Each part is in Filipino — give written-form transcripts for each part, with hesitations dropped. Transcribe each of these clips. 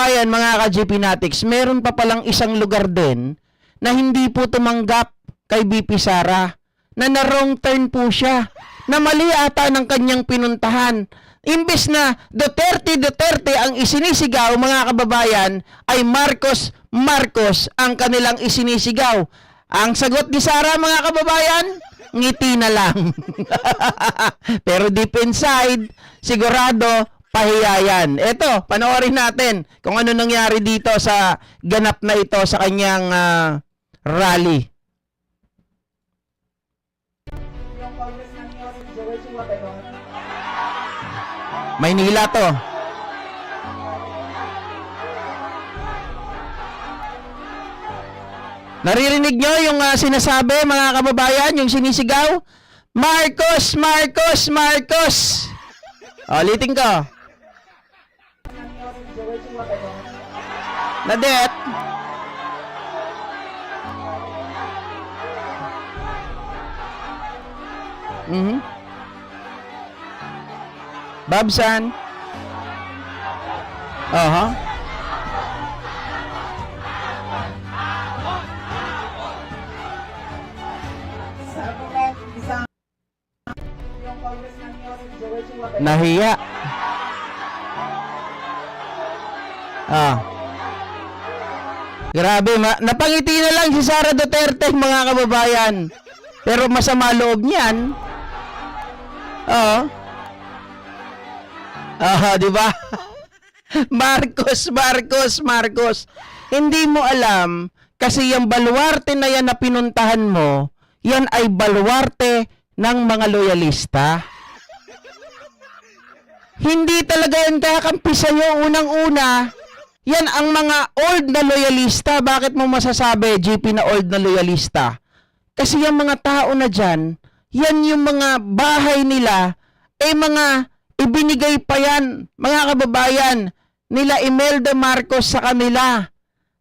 kababayan, mga ka-GP Natics, meron pa palang isang lugar din na hindi po tumanggap kay BP Sara, na na-wrong turn po siya, na mali ata ng kanyang pinuntahan. Imbes na Duterte ang isinisigaw, mga kababayan, ay Marcos ang kanilang isinisigaw. Ang sagot ni Sara, mga kababayan, ngiti na lang. Pero deep inside, sigurado, pahiyayan. Ito, panoorin natin kung ano nangyari dito sa ganap na ito sa kanyang rally. Yung Congressman Joseph Joel Chua, Maynila to. Naririnig nyo yung sinasabi, mga kababayan, yung sinisigaw? Marcos! Ulitin ko. Nadet. Babsan. sabi nga isang yung Congressman Joseph Joel Chua, Nahiya. Grabe, napangiti na lang si Sara Duterte, mga kababayan. Pero masama loob niyan. Di ba? Marcos. Hindi mo alam kasi yung baluarte na yan na pinuntahan mo, yan ay baluarte ng mga loyalista. Hindi talaga yan kakampi sa'yo unang-una. Yan ang mga old na loyalista. Bakit mo masasabi, GP, na old na loyalista? Kasi yung mga tao na dyan, yan yung mga bahay nila, mga ibinigay pa yan, mga kababayan, nila Imelda Marcos sa kanila.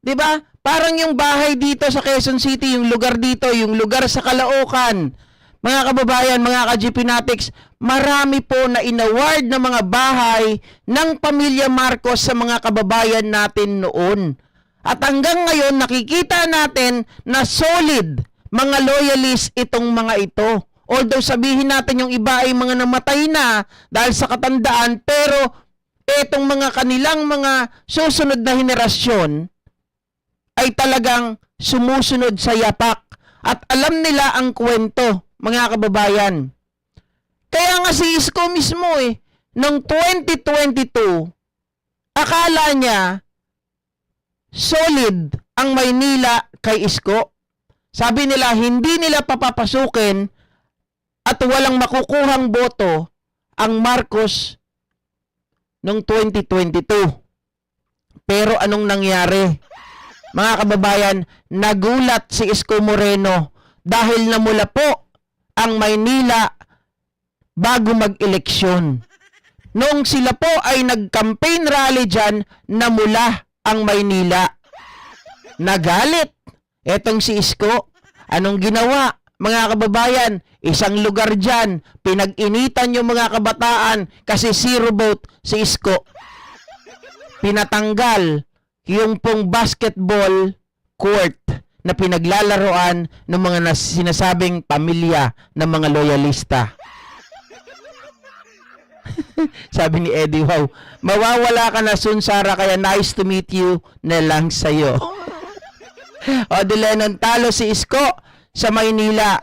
'Di ba? Parang yung bahay dito sa Quezon City, yung lugar dito, yung lugar sa Caloocan. Mga kababayan, mga ka-GP Natics, marami po na inaward na mga bahay ng pamilya Marcos sa mga kababayan natin noon. At hanggang ngayon, nakikita natin na solid mga loyalist itong mga ito. Although sabihin natin yung iba ay mga namatay na dahil sa katandaan, pero itong mga kanilang mga susunod na henerasyon ay talagang sumusunod sa yapak at alam nila ang kwento, mga kababayan. Kaya nga si Isko mismo noong 2022, akala niya solid ang Maynila kay Isko. Sabi nila hindi nila papapasukin at walang makukuhang boto ang Marcos noong 2022. Pero anong nangyari? Mga kababayan, nagulat si Isko Moreno dahil namula po ang Maynila bago mag-eleksyon. Noong sila po ay nag-campaign rally dyan, namula ang Maynila. Nagalit etong si Isko. Anong ginawa? Mga kababayan, isang lugar dyan, pinag-initan yung mga kabataan kasi zero vote si Isko. Pinatanggal yung pong basketball court na pinaglalaroan ng mga sinasabing pamilya ng mga loyalista. Sabi ni Eddie, wow, mawawala ka na soon, Sara, kaya nice to meet you na lang sa'yo. O, Dilenon, talo si Isko sa Maynila.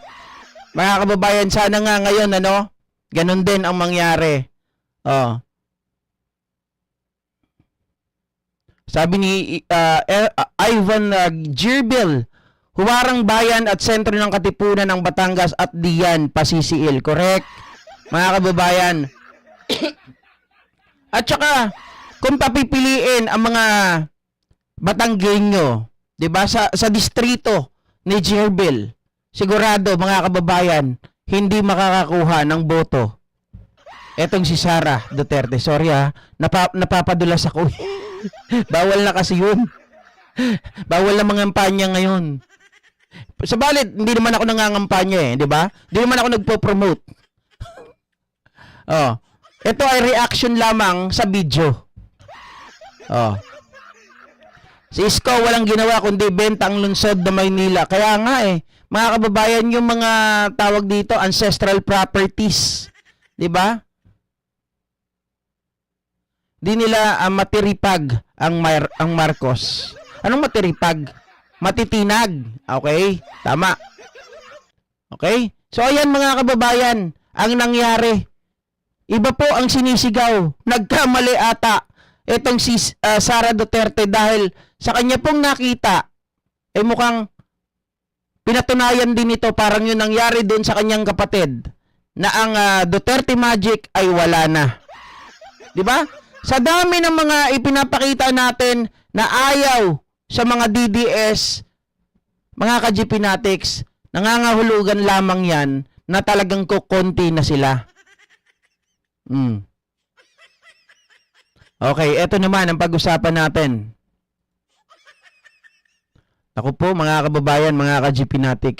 Mga kababayan, sana nga ngayon, ganon din ang mangyari. Sabi ni Ivan Girbil, huwarang bayan at sentro ng Katipunan ng Batangas at diyan, pasisiil. Correct? Mga kababayan. At saka, kung papipiliin ang mga Batanggenyo, 'di ba, sa distrito ni Girbil, sigurado, mga kababayan, hindi makakakuha ng boto etong si Sara Duterte. Sorry napapadulas ako. Bawal na kasi yun. Bawal na mangampanya ngayon. Sabalit, hindi naman ako nangangampanya di ba? Hindi naman ako nagpo-promote. Ito ay reaction lamang sa video. Si Isko walang ginawa kundi benta ang lungsod na Maynila. Kaya nga mga kababayan, yung mga tawag dito, ancestral properties, 'di ba? Di nila matiripag ang Marcos. Anong matiripag? Matitinag. Okay? Tama. Okay? So ayan mga kababayan, ang nangyari. Iba po ang sinisigaw. Nagkamali ata itong si Sara Duterte dahil sa kanya pong nakita, mukhang pinatunayan din ito, parang yun nangyari doon sa kanyang kapatid, na ang Duterte Magic ay wala na. 'Di ba? Sa dami ng mga ipinapakita natin na ayaw sa mga DDS, mga ka-GPnatics, nangangahulugan lamang yan na talagang kukonti na sila. Okay, eto naman ang pag-usapan natin. Ako po mga kababayan, mga ka-GPnatics,